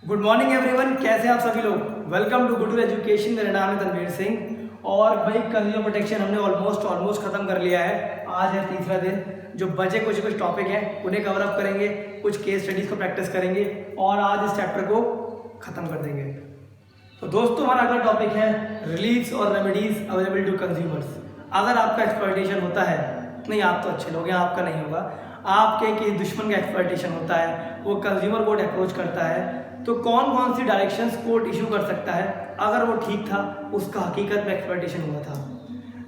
Good morning everyone, कैसे हैं आप सभी लोग। Welcome to good education. मेरा नाम है तनवीर सिंह और भाई कंज्यूमर प्रोटेक्शन हमने ऑलमोस्ट खत्म कर लिया है। आज है तीसरा दिन। जो बचे कुछ टॉपिक हैं उन्हें कवर अप करेंगे, कुछ केस स्टडीज को प्रैक्टिस करेंगे और आज इस चैप्टर को खत्म कर देंगे। तो दोस्तों हमारा अगला टॉपिक है रिलीफ्स और रेमेडीज अवेलेबल टू कंज्यूमर्स। अगर आपका एक्सप्लॉयटेशन होता है, नहीं आप तो अच्छे लोग हैं, आपका नहीं होगा, आपके किसी दुश्मन का एक्सप्लॉयटेशन होता है, वो कंज्यूमर कोर्ट अप्रोच करता है, तो कौन कौन सी डायरेक्शंस कोर्ट इशू कर सकता है अगर वो ठीक था, उसका हकीकत में एक्सप्लॉयटेशन हुआ था।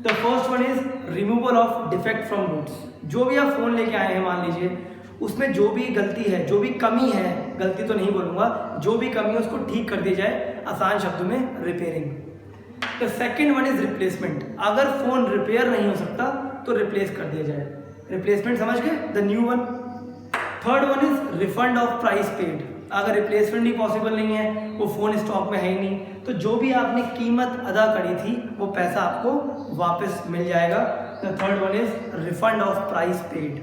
The first one is removal of defect from goods. जो भी आप फ़ोन लेके आए हैं, मान लीजिए उसमें जो भी गलती है, जो भी कमी है, गलती तो नहीं बोलूँगा, जो भी कमी है उसको ठीक कर दी जाए, आसान शब्दों में repairing. The second one is replacement. अगर फ़ोन रिपेयर नहीं हो सकता तो रिप्लेस कर दिया जाए। रिप्लेसमेंट समझ गए, the new one. Third one is refund of price paid. अगर रिप्लेसमेंट ही पॉसिबल नहीं है, वो फ़ोन स्टॉक में है ही नहीं, तो जो भी आपने कीमत अदा करी थी वो पैसा आपको वापस मिल जाएगा। The third one is refund of price paid.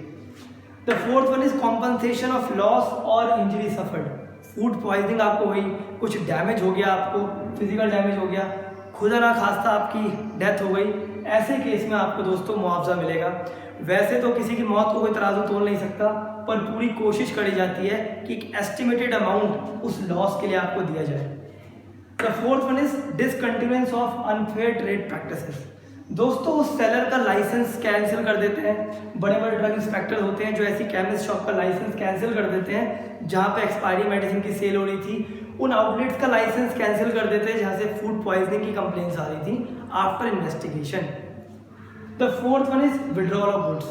The fourth one is compensation of loss और इंजरी सफर्ड। फूड पॉइजनिंग आपको हुई, कुछ डैमेज हो गया, आपको फिजिकल डैमेज हो गया, खुदा ना खास्ता आपकी डेथ हो गई, ऐसे केस में आपको दोस्तों मुआवजा मिलेगा। वैसे तो किसी की मौत को कोई तराजू तोल नहीं सकता, पर पूरी कोशिश करी जाती है कि एक एस्टिमेटेड अमाउंट उस लॉस के लिए आपको दिया जाए। The fourth one is discontinuance of unfair trade practices. दोस्तों उस सेलर का लाइसेंस कैंसिल कर देते हैं। बड़े बड़े ड्रग इंस्पेक्टर होते हैं जो ऐसी केमिस्ट शॉप का लाइसेंस कैंसिल कर देते हैं जहाँ पे एक्सपायरी मेडिसिन की सेल हो रही थी। उन आउटलेट्स का लाइसेंस कैंसिल कर देते हैं जहाँ से फूड पॉइजनिंग की कंप्लेंट्स आ रही थी after investigation. The fourth one is withdrawal of goods.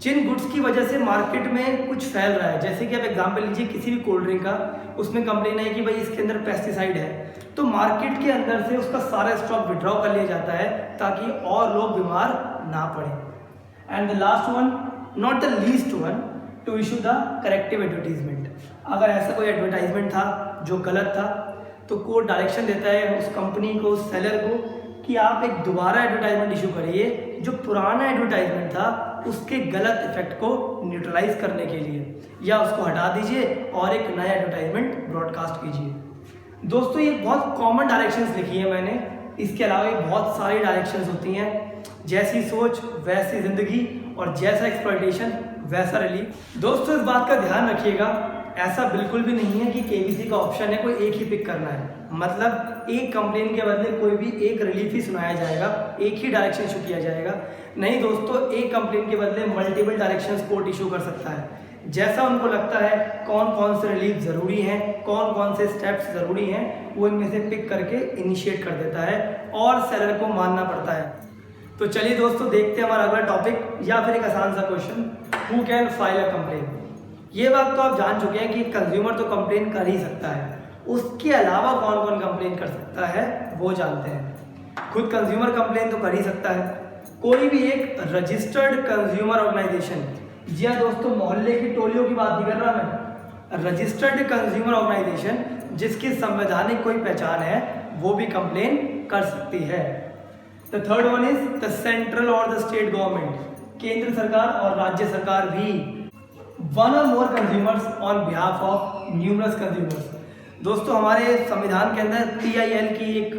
जिन गुड्स की वजह से मार्केट में कुछ फैल रहा है, जैसे कि आप एग्जांपल लीजिए किसी भी कोल्ड ड्रिंक का, उसमें कंप्लेन है कि भाई इसके अंदर पेस्टिसाइड है, तो मार्केट के अंदर से उसका सारा स्टॉक विड्रॉ कर लिया जाता है ताकि और लोग बीमार ना पड़े। And the last one, not the least one, to issue the corrective advertisement. अगर ऐसा कोई एडवर्टाइजमेंट था जो गलत था तो कोर्ट डायरेक्शन देता है उस कंपनी को, उस सेलर को, कि आप एक दोबारा एडवर्टाइजमेंट इशू करिए जो पुराना एडवर्टाइजमेंट था उसके गलत इफेक्ट को न्यूट्रलाइज करने के लिए, या उसको हटा दीजिए और एक नया एडवर्टाइजमेंट ब्रॉडकास्ट कीजिए। दोस्तों ये बहुत कॉमन डायरेक्शंस लिखी है मैंने, इसके अलावा बहुत सारी डायरेक्शंस होती हैं। जैसी सोच वैसी जिंदगी और जैसा एक्सप्लॉयटेशन वैसा रिलीफ। दोस्तों इस बात का ध्यान रखिएगा, ऐसा बिल्कुल भी नहीं है कि केबीसी का ऑप्शन है कोई एक ही पिक करना है, मतलब एक कंप्लेन के बदले कोई भी एक रिलीफ ही सुनाया जाएगा, एक ही डायरेक्शन इशू किया जाएगा। नहीं दोस्तों, एक कंप्लेन के बदले मल्टीपल डायरेक्शंस कोर्ट इशू कर सकता है। जैसा उनको लगता है कौन कौन से रिलीफ ज़रूरी हैं, कौन कौन से स्टेप्स ज़रूरी हैं, वो इनमें से पिक करके इनिशिएट कर देता है और सेलर को मानना पड़ता है। तो चलिए दोस्तों देखते हैं हमारा अगला टॉपिक, या फिर एक आसान सा question, who can file a complain. ये बात तो आप जान चुके हैं कि कंज्यूमर तो कंप्लेन कर ही सकता है, उसके अलावा कौन कौन कंप्लेन कर सकता है वो जानते हैं। खुद कंज्यूमर कंप्लेन तो कर ही सकता है, कोई भी एक रजिस्टर्ड कंज्यूमर ऑर्गेनाइजेशन, जी हाँ दोस्तों, मोहल्ले की टोलियों की बात नहीं कर रहा मैं, रजिस्टर्ड कंज्यूमर ऑर्गेनाइजेशन जिसकी संवैधानिक कोई पहचान है वो भी कंप्लेन कर सकती है। The third one is the central और द स्टेट गवर्नमेंट। केंद्र सरकार और राज्य सरकार भी वन और more consumers on behalf of numerous consumers. दोस्तों हमारे संविधान के अंदर TIL की एक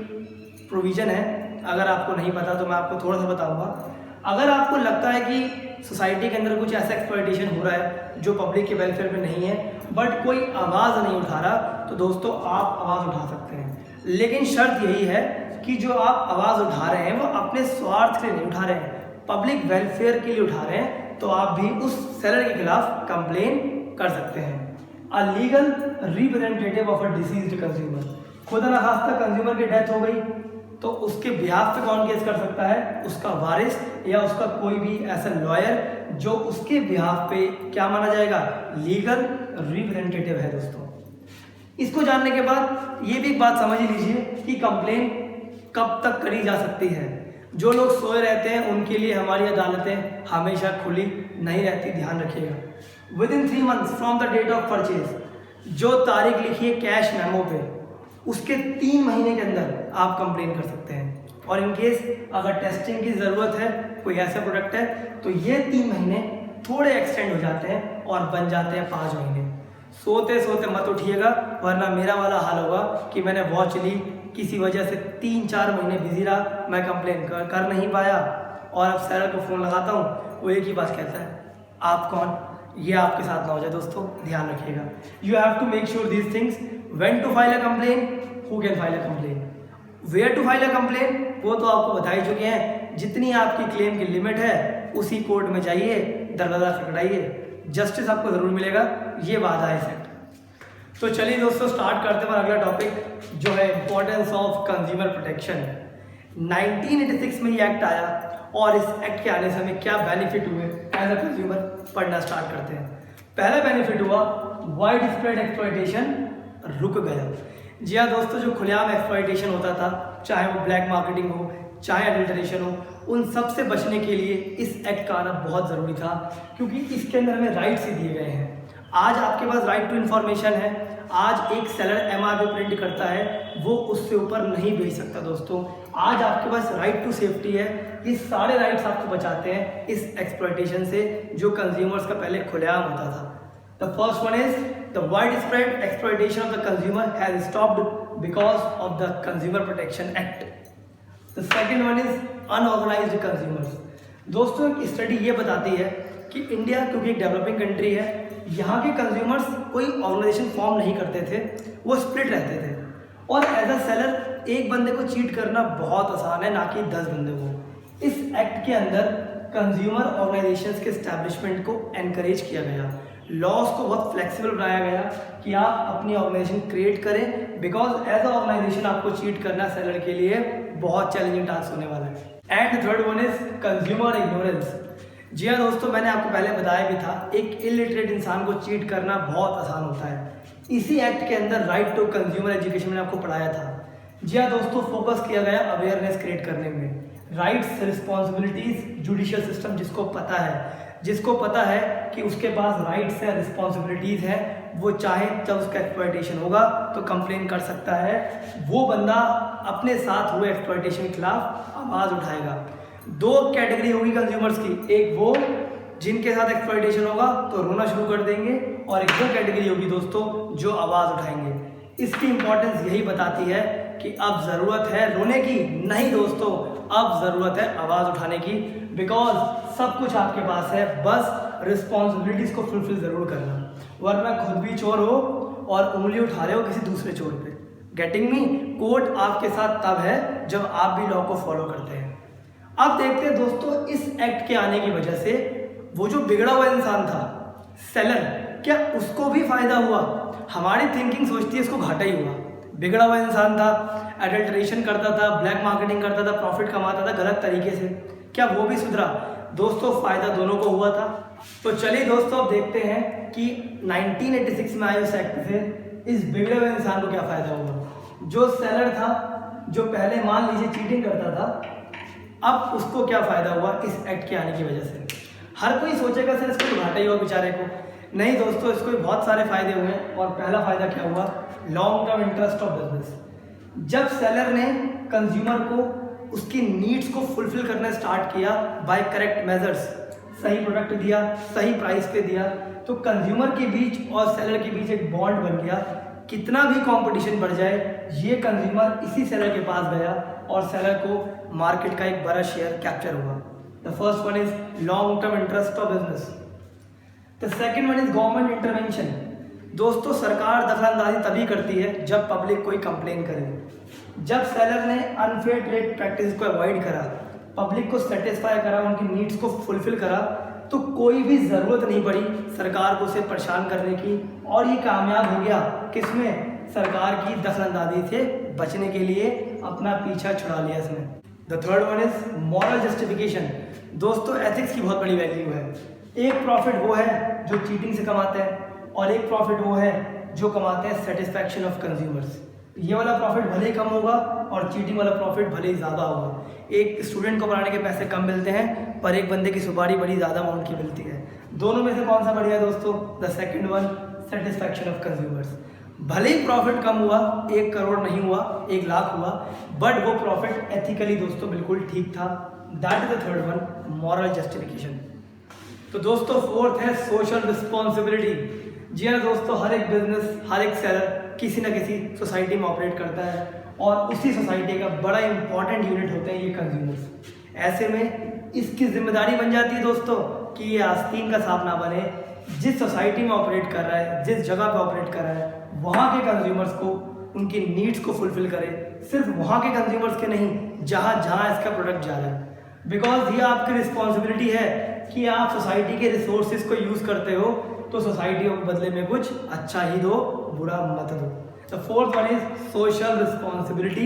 प्रोविजन है, अगर आपको नहीं पता तो मैं आपको थोड़ा सा बताऊंगा। अगर आपको लगता है कि सोसाइटी के अंदर कुछ ऐसा एक्सप्लॉयटेशन हो रहा है जो पब्लिक के वेलफेयर में नहीं है, बट कोई आवाज़ नहीं उठा रहा, तो दोस्तों आप आवाज़ उठा सकते हैं। लेकिन शर्त यही है कि जो आप आवाज़ उठा रहे हैं वो अपने स्वार्थ के लिए नहीं उठा रहे हैं, पब्लिक वेलफेयर के लिए उठा रहे हैं, तो आप भी उस सेलर के खिलाफ कंप्लेन कर सकते हैं। A legal representative of a deceased consumer. खुदा न खास्ता कंज्यूमर की डेथ हो गई तो उसके बिहाफ पे कौन केस कर सकता है? उसका वारिस या उसका कोई भी ऐसा लॉयर जो उसके बिहाफ पे क्या माना जाएगा? लीगल रिप्रेजेंटेटिव है। दोस्तों इसको जानने के बाद ये भी एक बात समझ ही लीजिए कि कंप्लेन कब तक करी जा सकती है। जो लोग सोए रहते हैं उनके लिए हमारी अदालतें हमेशा खुली नहीं रहती, ध्यान रखिएगा। Within 3 months from the date of purchase, जो तारीख लिखी है कैश मेमो पे, उसके 3 महीने के अंदर आप कंप्लेन कर सकते हैं। और इन केस अगर टेस्टिंग की ज़रूरत है, कोई ऐसा प्रोडक्ट है, तो ये 3 महीने थोड़े एक्सटेंड हो जाते हैं और बन जाते हैं 5 महीने। सोते सोते मत उठिएगा, वरना मेरा वाला हाल होगा कि मैंने वॉच ली, किसी वजह से 3-4 महीने बिजी रहा, मैं कंप्लेन कर नहीं पाया, और अब सेलर को फ़ोन लगाता हूँ, वो एक ही बात कहता है, आप कौन? ये आपके साथ ना हो जाए दोस्तों, ध्यान रखिएगा। You have to make sure these things, when to file a complaint, who can file a complaint, where to file a complaint, वो तो आपको बता ही चुके हैं। जितनी आपकी क्लेम की लिमिट है उसी कोर्ट में जाइए, दरवाजा खटखटाइए, जस्टिस आपको जरूर मिलेगा, ये वादा है सेट। तो चलिए दोस्तों स्टार्ट करते हैं अगला टॉपिक जो है इंपॉर्टेंस ऑफ कंज्यूमर प्रोटेक्शन। 1986 में ये एक्ट आया और इस एक्ट के आने से हमें क्या बेनिफिट हुए एज अ कंज्यूमर, पढ़ना स्टार्ट करते हैं। पहला बेनिफिट हुआ वाइड स्प्रेड एक्सप्लॉयटेशन रुक गया। जी हाँ दोस्तों, जो खुलेआम एक्सप्लॉयटेशन होता था, चाहे वो ब्लैक मार्केटिंग हो, चाहे एडल्टरेशन हो, उन सब से बचने के लिए इस एक्ट का आना बहुत ज़रूरी था, क्योंकि इसके अंदर हमें राइट्स ही दिए गए हैं। आज आपके पास राइट टू इन्फॉर्मेशन है। आज एक सेलर MRP प्रिंट करता है, वो उससे ऊपर नहीं बेच सकता दोस्तों। आज आपके पास राइट टू सेफ्टी है। ये सारे राइट्स आपको बचाते हैं इस एक्सप्लॉयटेशन से जो कंज्यूमर्स का पहले खुलेआम होता था। The first one is the widespread exploitation of the consumer has stopped because of the Consumer Protection Act. The second one is unorganized consumers. दोस्तों एक स्टडी ये बताती है कि इंडिया क्योंकि एक डेवलपिंग कंट्री है, यहाँ के कंज्यूमर्स कोई ऑर्गेनाइजेशन फॉर्म नहीं करते थे, वो स्प्लिट रहते थे। और एज अ सेलर एक बंदे को चीट करना बहुत आसान है, ना कि 10 बंदे को। इस एक्ट के अंदर कंज्यूमर ऑर्गेनाइजेशंस के एस्टैब्लिशमेंट को एनकरेज किया गया, लॉज को बहुत फ्लेक्सिबल बनाया गया कि आप अपनी ऑर्गेनाइजेशन क्रिएट करें, बिकॉज एज अ ऑर्गेनाइजेशन आपको चीट करना सेलर के लिए बहुत चैलेंजिंग टास्क होने वाला है। And third one is consumer ignorance. जी हाँ दोस्तों, मैंने आपको पहले बताया भी था, एक इलिटरेट इंसान को चीट करना बहुत आसान होता है। इसी एक्ट के अंदर राइट टू कंज्यूमर एजुकेशन मैंने आपको पढ़ाया था। जी हाँ दोस्तों, फोकस किया गया अवेयरनेस क्रिएट करने में। राइट्स, रिस्पॉन्सिबिलिटीज, जुडिशियल सिस्टम जिसको पता है कि उसके पास राइट्स है, रिस्पॉन्सिबिलिटीज़ है, वो चाहे जब उसका एक्सप्लॉयटेशन होगा तो कंप्लेन कर सकता है। वो बंदा अपने साथ हुए एक्सप्लॉयटेशन के खिलाफ आवाज़ उठाएगा। 2 कैटेगरी होगी कंज्यूमर्स की, एक वो जिनके साथ एक्सप्लॉयटेशन होगा तो रोना शुरू कर देंगे, और एक वो कैटेगरी होगी दोस्तों जो आवाज़ उठाएंगे। इसकी इंपॉर्टेंस यही बताती है कि अब ज़रूरत है रोने की नहीं दोस्तों, अब ज़रूरत है आवाज़ उठाने की, बिकॉज सब कुछ आपके पास है, बस रिस्पॉन्सिबिलिटीज़ को फुलफिल ज़रूर करना, वरना खुद भी चोर हो और उंगली उठा रहे हो किसी दूसरे चोर पे। Getting me? कोर्ट आपके साथ तब है जब आप भी लॉ को फॉलो करते हैं। अब देखते हैं दोस्तों, इस एक्ट के आने की वजह से वो जो बिगड़ा हुआ इंसान था सेलर, क्या उसको भी फायदा हुआ? हमारी थिंकिंग सोचती है इसको घाटा ही हुआ। बिगड़ा हुआ इंसान था, एडल्टरेशन करता था, ब्लैक मार्केटिंग करता था, प्रॉफिट कमाता था गलत तरीके से, क्या वो भी सुधरा? दोस्तों फायदा दोनों को हुआ था। तो चलिए दोस्तों अब देखते हैं कि 1986 में आए उस एक्ट से इस बिगड़े हुए इंसान को क्या फायदा हुआ। जो सेलर था, जो पहले मान लीजिए चीटिंग करता था, अब उसको क्या फायदा हुआ इस एक्ट के आने की वजह से? हर कोई सोचेगा सर इसको तो घाटा ही हुआ बेचारे को। नहीं दोस्तों, इसको भी बहुत सारे फायदे हुए, और पहला फायदा क्या हुआ? Long term interest of business. जब सेलर ने कंज्यूमर को उसकी नीड्स को फुलफिल करना स्टार्ट किया बाय करेक्ट मेजर्स, सही प्रोडक्ट दिया, सही प्राइस पे दिया, तो कंज्यूमर के बीच और सेलर के बीच एक बॉन्ड बन गया। कितना भी कंपटीशन बढ़ जाए, ये कंज्यूमर इसी सेलर के पास गया और सेलर को मार्केट का एक बड़ा शेयर कैप्चर हुआ। The first one is long term interest of business. The second one is government intervention. दोस्तों सरकार दखलंदाजी तभी करती है जब पब्लिक कोई कंप्लेन करे। जब सेलर ने अनफेयर ट्रेड प्रैक्टिस को अवॉइड करा, पब्लिक को सेटिस्फाई करा, उनकी नीड्स को फुलफिल करा, तो कोई भी ज़रूरत नहीं पड़ी सरकार को उसे परेशान करने की, और ये कामयाब हो गया किसमें? सरकार की दखलंदाजी से बचने के लिए अपना पीछा छुड़ा लिया इसने। The third one is moral justification. दोस्तों एथिक्स की बहुत बड़ी वैल्यू है। एक प्रॉफिट वो है जो चीटिंग से कमाते हैं, और एक प्रॉफिट वो है जो कमाते हैं सेटिस्फैक्शन ऑफ कंज्यूमर्स। ये वाला प्रॉफिट भले ही कम होगा और चीटिंग वाला प्रॉफिट भले ही ज़्यादा होगा। एक स्टूडेंट को पढ़ाने के पैसे कम मिलते हैं, पर एक बंदे की सुपारी बड़ी ज़्यादा अमाउंट की मिलती है। दोनों में से कौन सा बढ़िया है दोस्तों? The second one, satisfaction of consumers. भले ही प्रॉफिट कम हुआ, 1 करोड़ नहीं हुआ, 1 लाख हुआ, बट वो प्रॉफिट एथिकली दोस्तों बिल्कुल ठीक था। That is the third one, moral justification. तो दोस्तों फोर्थ है सोशल रिस्पॉन्सिबिलिटी। जी हाँ दोस्तों, हर एक बिजनेस, हर एक सेलर किसी न किसी सोसाइटी में ऑपरेट करता है और उसी सोसाइटी का बड़ा इंपॉर्टेंट यूनिट होते हैं ये कंज्यूमर्स। ऐसे में इसकी जिम्मेदारी बन जाती है दोस्तों कि ये आस्तीन का सांप ना बने। जिस सोसाइटी में ऑपरेट कर रहा है, जिस जगह पे ऑपरेट कर रहा है, वहाँ के कंज्यूमर्स को, उनकी नीड्स को फुलफिल करे। सिर्फ वहाँ के कंज्यूमर्स के नहीं, जहाँ जहाँ इसका प्रोडक्ट जा रहा है। बिकॉज ये आपकी रिस्पॉन्सिबिलिटी है कि आप सोसाइटी के रिसोर्सेज को यूज़ करते हो तो सोसाइटी को बदले में कुछ अच्छा ही दो, बुरा मत दो। The fourth one is social responsibility.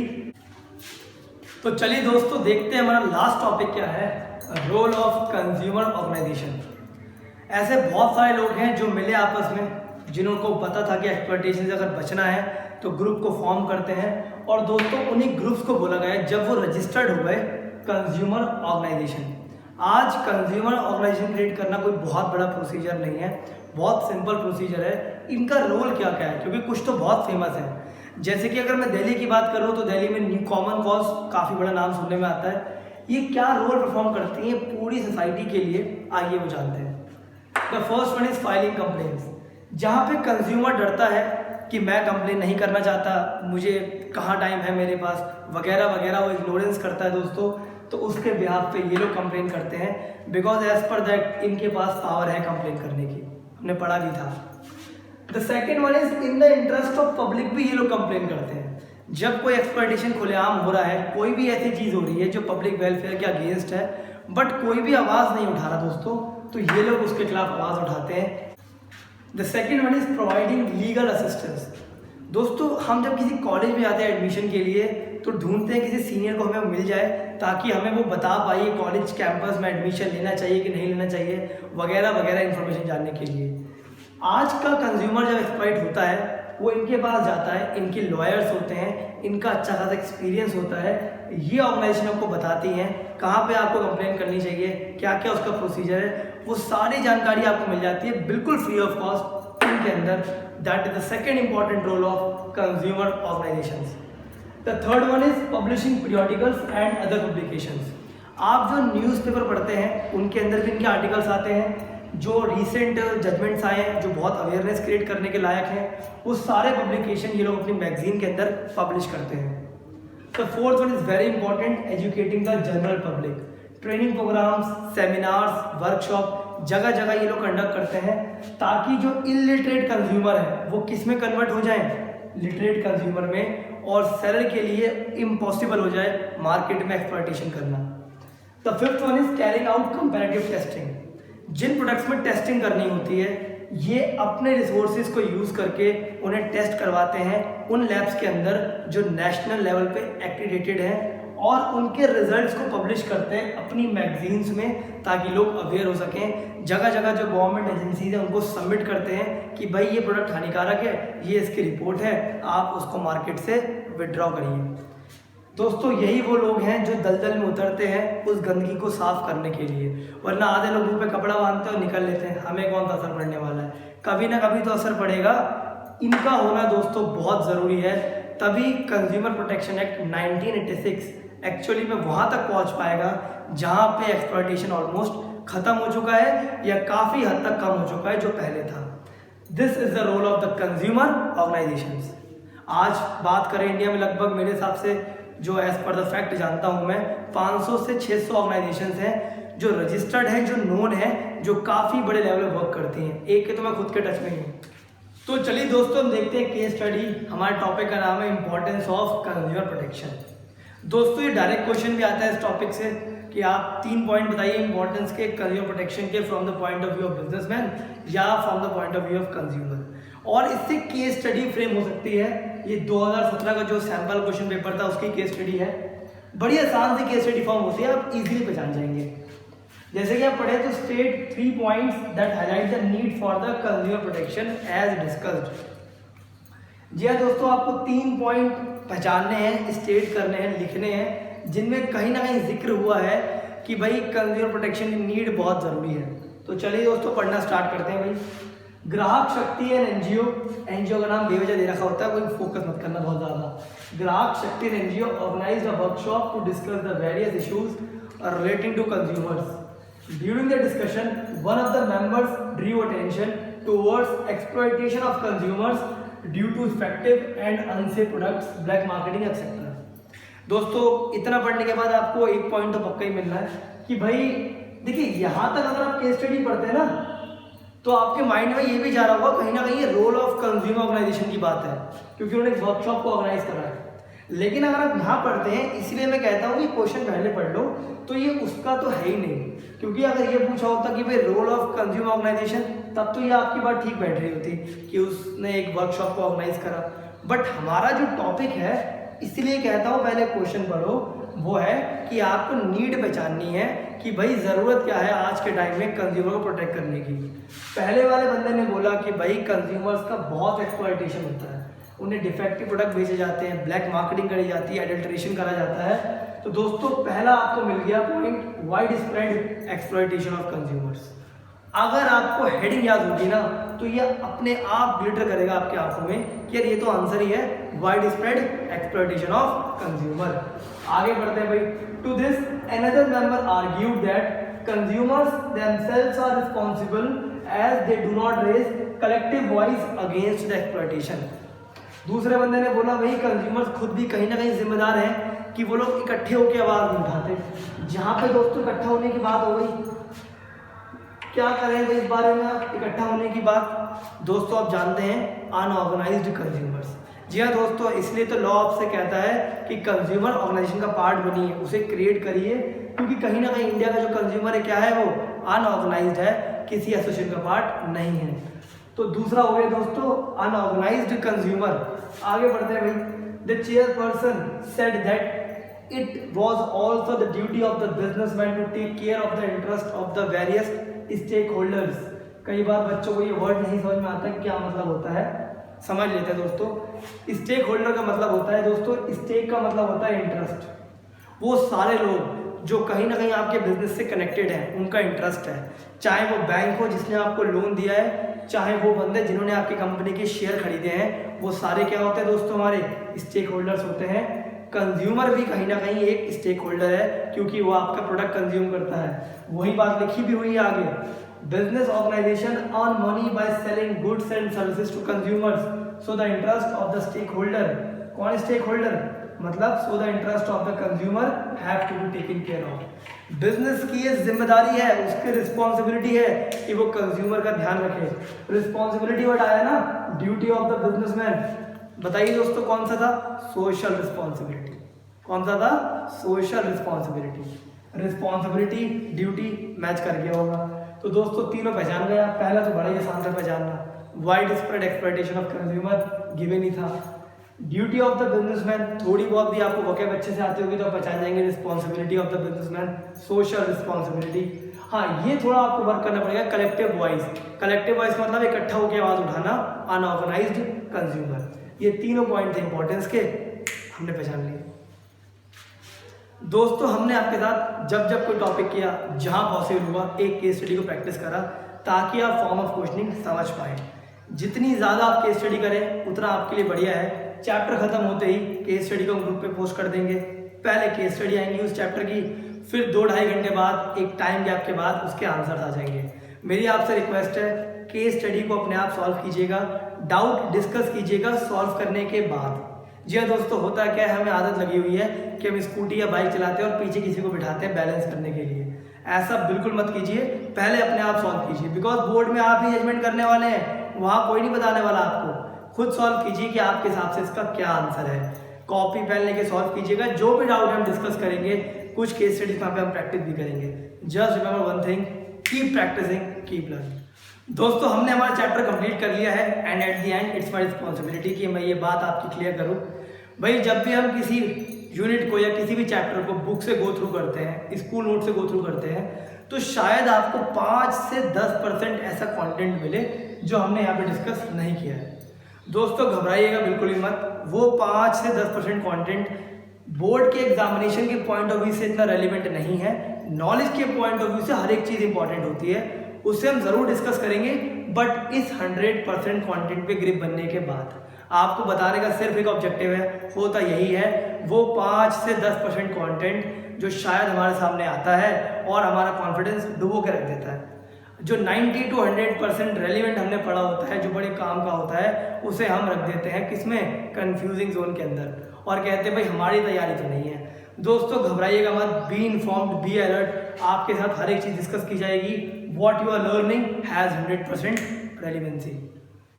तो चलिए दोस्तों देखते हैं हमारा लास्ट टॉपिक क्या है, रोल ऑफ कंज्यूमर ऑर्गेनाइजेशन। ऐसे बहुत सारे लोग हैं जो मिले आपस में, जिनको पता था कि एक्सप्लॉयटेशन से अगर बचना है तो ग्रुप को फॉर्म करते हैं। और दोस्तों उन्हीं ग्रुप्स को बोला गया जब वो रजिस्टर्ड हो गए कंज्यूमर ऑर्गेनाइजेशन। आज कंज्यूमर ऑर्गेनाइजेशन क्रिएट करना कोई बहुत बड़ा प्रोसीजर नहीं है, बहुत सिंपल प्रोसीजर है। इनका रोल क्या क्या है, क्योंकि कुछ तो बहुत फेमस है। जैसे कि अगर मैं दिल्ली की बात करूँ तो दिल्ली में न्यू कॉमन कॉज काफ़ी बड़ा नाम सुनने में आता है। ये क्या रोल परफॉर्म करती हैं पूरी सोसाइटी के लिए, आइए वो जानते हैं। The first one is filing complaints. जहाँ पे कंज्यूमर डरता है कि मैं कंप्लेन नहीं करना चाहता, मुझे कहाँ टाइम है मेरे पास, वगैरह वगैरह, वो इग्नोरेंस करता है दोस्तों, तो उसके बिहाफ पे ये लोग कंप्लेन करते हैं। बिकॉज एज पर दैट इनके पास पावर है कंप्लेन करने की, हमने पढ़ा भी था। The second one is in the interest of public भी ये लोग कंप्लेन करते हैं। जब कोई एक्सप्लॉयटेशन खुलेआम हो रहा है, कोई भी ऐसी चीज़ हो रही है जो पब्लिक वेलफेयर के अगेंस्ट है, बट कोई भी आवाज़ नहीं उठा रहा दोस्तों, तो ये लोग उसके खिलाफ आवाज़ उठाते हैं। The second one is providing legal assistance. दोस्तों हम जब किसी कॉलेज में जाते हैं एडमिशन के लिए तो ढूंढते हैं किसी सीनियर को हमें मिल जाए ताकि हमें वो बता पाए कॉलेज कैंपस में एडमिशन लेना चाहिए कि नहीं लेना चाहिए, वगैरह वगैरह इन्फॉर्मेशन जानने के लिए। आज का कंज्यूमर जब एक्सप्लॉइट होता है वो इनके पास जाता है, इनके लॉयर्स होते हैं, इनका अच्छा खासा एक्सपीरियंस होता है। ये ऑर्गेनाइजेशन आपको बताती हैं कहाँ पे आपको कंप्लेन करनी चाहिए, क्या क्या उसका प्रोसीजर है, वो सारी जानकारी आपको मिल जाती है बिल्कुल फ्री ऑफ कॉस्ट इनके अंदर। That is the second important role of consumer organisations. The third one is publishing periodicals and other publications. आप जो न्यूज़पेपर पढ़ते हैं उनके अंदर भी इनके आर्टिकल्स आते हैं, जो रिसेंट जजमेंट्स आए हैं जो बहुत अवेयरनेस क्रिएट करने के लायक हैं, वो सारे पब्लिकेशन ये लोग अपनी मैगजीन के अंदर पब्लिश करते हैं। The fourth one is very important, educating the general public. Training programmes, seminars, workshop जगह जगह ये लोग कंडक्ट करते हैं ताकि जो इलिटरेट कंज्यूमर है वो किस में कन्वर्ट हो जाए, लिटरेट कंज्यूमर में, और सेलर के लिए इम्पॉसिबल हो जाए मार्केट में एक्सप्लॉयटेशन करना। The fifth one is carrying out comparative testing. जिन प्रोडक्ट्स में टेस्टिंग करनी होती है ये अपने रिसोर्सेज को यूज़ करके उन्हें टेस्ट करवाते हैं उन लैब्स के अंदर जो नेशनल लेवल पे एक्रीडेटेड हैं, और उनके रिजल्ट्स को पब्लिश करते हैं अपनी मैगजीन्स में ताकि लोग अवेयर हो सकें। जगह जगह जो गवर्नमेंट एजेंसीज हैं उनको सबमिट करते हैं कि भाई ये प्रोडक्ट हानिकारक है, ये इसकी रिपोर्ट है, आप उसको मार्केट से विड्रॉ करिए। दोस्तों यही वो लोग हैं जो दलदल में उतरते हैं उस गंदगी को साफ करने के लिए, वरना आधे लोग मुंह पे कपड़ा बांधते हैं और निकल लेते हैं, हमें कौन सा असर पड़ने वाला है, कभी ना कभी तो असर पड़ेगा। इनका होना दोस्तों बहुत ज़रूरी है, तभी कंज्यूमर प्रोटेक्शन एक्ट 1986 एक्चुअली में वहाँ तक पहुँच पाएगा जहाँ पे एक्सप्लॉयटेशन ऑलमोस्ट ख़त्म हो चुका है या काफ़ी हद तक कम हो चुका है जो पहले था। This is the role of the consumer organisations. आज बात करें इंडिया में लगभग मेरे हिसाब से जो एज पर द फैक्ट जानता हूँ मैं 500 से 600 ऑर्गेनाइजेशंस हैं जो रजिस्टर्ड हैं, जो नोन हैं, जो काफ़ी बड़े लेवल पर वर्क करती हैं। एक के तो मैं खुद के टच में ही हूँ। तो चलिए दोस्तों हम देखते हैं केस स्टडी। हमारे टॉपिक का नाम है इंपॉर्टेंस ऑफ कंज्यूमर प्रोटेक्शन। दोस्तों ये डायरेक्ट क्वेश्चन भी आता है इस टॉपिक से कि आप 3 पॉइंट बताइए इंपॉर्टेंस के कंज्यूमर प्रोटेक्शन के from the point of view of businessman या from the point of view of consumer, और इससे केस स्टडी फ्रेम हो सकती है। ये 2017 का जो सैम्पल क्वेश्चन पेपर था उसकी केस स्टडी है, बड़ी आसान सी केस स्टडी फॉर्म होती है, आप इजीली पहचान जाएंगे। जैसे कि आप पढ़े तो state 3 points that highlight the need for the consumer protection as discussed. जी हाँ दोस्तों, आपको 3 पॉइंट पहचानने हैं, स्टेट करने हैं, लिखने हैं, जिनमें कहीं ना कहीं जिक्र हुआ है कि भाई कंज्यूमर प्रोटेक्शन की नीड बहुत ज़रूरी है। तो चलिए दोस्तों पढ़ना स्टार्ट करते हैं। भाई ग्राहक शक्ति एंड एनजीओ का नाम बेवजह दे रखा होता है, कोई फोकस मत करना बहुत ज़्यादा। Grahak Shakti NGO organise a workshop to discuss the various issues relating to consumers. During the discussion, one of the members drew attention towards exploitation of consumers due to effective and unsafe products, black marketing etcetera. दोस्तों इतना पढ़ने के बाद आपको एक point तो पक्का ही मिल रहा है कि भाई देखिए, यहाँ तक अगर आप केस स्टडी पढ़ते हैं ना तो आपके माइंड में ये भी जा रहा होगा कहीं ना कहीं ये रोल ऑफ कंज्यूमर ऑर्गेनाइजेशन की बात है, क्योंकि उन्होंने एक वर्कशॉप को ऑर्गेनाइज करा है। लेकिन अगर आप यहाँ पढ़ते हैं, इसलिए मैं कहता हूँ कि क्वेश्चन पहले पढ़ लो, तो ये उसका तो है ही नहीं। क्योंकि अगर ये पूछा होता कि भाई रोल ऑफ कंज्यूमर ऑर्गेनाइजेशन, तब तो ये आपकी बात ठीक बैठ रही होती कि उसने एक वर्कशॉप को ऑर्गेनाइज करा। बट हमारा जो टॉपिक है, इसलिए कहता हूँ पहले क्वेश्चन पढ़ो, वो है कि आपको नीड पहचाननी है कि भाई ज़रूरत क्या है आज के टाइम में कंज्यूमर को प्रोटेक्ट करने की। पहले वाले बंदे ने बोला कि भाई कंज्यूमर्स का बहुत एक्सप्लॉइटेशन होता है, उन्हें डिफेक्टिव प्रोडक्ट बेचे जाते हैं, ब्लैक मार्केटिंग करी जाती है, एडल्ट्रेशन करा जाता है। तो दोस्तों पहला आपको मिल गया point, wide spread exploitation of consumers. अगर आपको हेडिंग याद होगी ना तो ये अपने आप ग्लिटर करेगा आपकी आंखों में कि यार ये तो आंसर ही है, wide spread exploitation of consumer. आगे बढ़ते हैं भाई। To this another member argued that consumers themselves are responsible as they do not raise collective voice against the exploitation. दूसरे बंदे ने बोला भाई कंज्यूमर्स खुद भी कहीं ना कहीं जिम्मेदार हैं कि वो लोग इकट्ठे होकर आवाज नहीं उठाते। जहाँ पे दोस्तों इकट्ठा होने की बात हो गई, क्या करें भाई इस बारे में इकट्ठा होने की बात? दोस्तों आप जानते हैं अनऑर्गेनाइज्ड कंज्यूमर्स। जी हाँ दोस्तों, इसलिए तो लॉ आपसे कहता है कि कंज्यूमर ऑर्गेनाइजेशन का पार्ट बनिए, उसे क्रिएट करिए, क्योंकि कहीं ना कहीं इंडिया का जो कंज्यूमर है क्या है, वो अनऑर्गेनाइज्ड है, किसी एसोसिएशन का पार्ट नहीं है। तो दूसरा हो गया दोस्तों अनऑर्गेनाइज्ड कंज्यूमर। आगे बढ़ते हैं भाई। The chairperson said that it was also the duty of the businessman to take care of the interest of the various stakeholders. कई बार बच्चों को ये वर्ड नहीं समझ में आता कि क्या मतलब होता है, समझ लेते हैं दोस्तों। स्टेक होल्डर का मतलब होता है दोस्तों, स्टेक का मतलब होता है इंटरेस्ट। वो सारे लोग जो कहीं ना कहीं आपके बिजनेस से कनेक्टेड हैं, उनका इंटरेस्ट है। चाहे वो बैंक हो जिसने आपको लोन दिया है, चाहे वो बंदे जिन्होंने आपकी कंपनी के शेयर खरीदे हैं, वो सारे क्या होते हैं दोस्तों, हमारे स्टेक होल्डर्स होते हैं। कंज्यूमर भी कहीं ना कहीं एक स्टेक होल्डर है, क्योंकि वो आपका प्रोडक्ट कंज्यूम करता है। वही बात लिखी भी हुई है आगे, business organisation earn money by selling goods and services to consumers, so the interest of the stakeholder. कौन स्टेक होल्डर? मतलब so the interest of the consumer have to be taken care of. Business की ये जिम्मेदारी है, उसकी responsibility है कि वो कंज्यूमर का ध्यान रखे। रिस्पॉन्सिबिलिटी वर्ड आया ना, ड्यूटी ऑफ द बिजनेसमैन। बताइए दोस्तों कौन सा था? Social responsibility. कौन सा था? Social responsibility. Responsibility duty match कर गया होगा। तो दोस्तों तीनों पहचान गया। पहला तो बड़ा ही आसान था पहचानना, wide spread exploitation of consumer, given ही था। ड्यूटी ऑफ द बिजनेसमैन, थोड़ी बहुत भी आपको वोकैब अच्छे से आती होगी तो आप पहचान जाएंगे। Responsibility of the businessman, social responsibility. हाँ, ये थोड़ा आपको वर्क करना पड़ेगा। कलेक्टिव वॉइस, कलेक्टिव वॉइस मतलब इकट्ठा होकर आवाज उठाना, अनऑर्गेनाइज्ड कंज्यूमर। ये तीनों पॉइंट थे इंपॉर्टेंस के, हमने पहचान लिए। दोस्तों हमने आपके साथ जब जब कोई टॉपिक किया, जहां पॉसिबल हुआ, एक केस स्टडी को प्रैक्टिस करा, ताकि आप फॉर्म ऑफ क्वेश्चनिंग समझ पाए। जितनी ज़्यादा आप केस स्टडी करें उतना आपके लिए बढ़िया है। चैप्टर खत्म होते ही केस स्टडी को ग्रुप पे पोस्ट कर देंगे। पहले केस स्टडी आएंगी उस चैप्टर की, फिर 2-2.5 घंटे बाद, एक टाइम गैप के बाद उसके आंसर आ जाएंगे। मेरी आपसे रिक्वेस्ट है, केस स्टडी को अपने आप सॉल्व कीजिएगा, डाउट डिस्कस कीजिएगा सॉल्व करने के बाद। जी हाँ दोस्तों, होता क्या है, हमें आदत लगी हुई है कि हम स्कूटी या बाइक चलाते हैं और पीछे किसी को बिठाते हैं बैलेंस करने के लिए। ऐसा बिल्कुल मत कीजिए, पहले अपने आप सॉल्व कीजिए, बिकॉज बोर्ड में आप ही जजमेंट करने वाले हैं, वहाँ कोई नहीं बताने वाला आपको। खुद सॉल्व कीजिए कि आपके हिसाब से इसका क्या आंसर है। कॉपी पेन लेके सॉल्व कीजिएगा। जो भी डाउट हम डिस्कस करेंगे, कुछ केस स्टडीज वहाँ पे हम प्रैक्टिस भी करेंगे। Just remember one thing, keep practising, keep learning. दोस्तों हमने हमारा चैप्टर कंप्लीट कर लिया है, and at the end it's my responsibility कि मैं ये बात आपकी क्लियर करूँ। भाई जब भी हम किसी यूनिट को या किसी भी चैप्टर को बुक से गो थ्रू करते हैं, स्कूल नोट से गो थ्रू करते हैं, तो शायद आपको 5 से 10% ऐसा कंटेंट मिले जो हमने यहाँ पे डिस्कस नहीं किया है। दोस्तों घबराइएगा बिल्कुल ही मत, वो 5 से 10% कंटेंट बोर्ड के एग्जामिनेशन के पॉइंट ऑफ व्यू से इतना रेलिवेंट नहीं है। नॉलेज के पॉइंट ऑफ व्यू से हर एक चीज़ इंपॉर्टेंट होती है, उससे हम ज़रूर डिस्कस करेंगे, बट इस 100% कंटेंट पे ग्रिप बनने के बाद आपको बताने का सिर्फ एक ऑब्जेक्टिव है, होता यही है, वो 5 से 10% कंटेंट जो शायद हमारे सामने आता है और हमारा कॉन्फिडेंस डुबो के रख देता है। जो 90 to 100% रेलिवेंट हमने पढ़ा होता है, जो बड़े काम का होता है, उसे हम रख देते हैं किसमें, कंफ्यूजिंग जोन के अंदर, और कहते हैं भाई हमारी तैयारी तो नहीं है। दोस्तों घबराइएगा मत, बी इन्फॉर्म्ड, बी अलर्ट, आपके साथ हर एक चीज़ डिस्कस की जाएगी। What you are learning has 100% relevancy.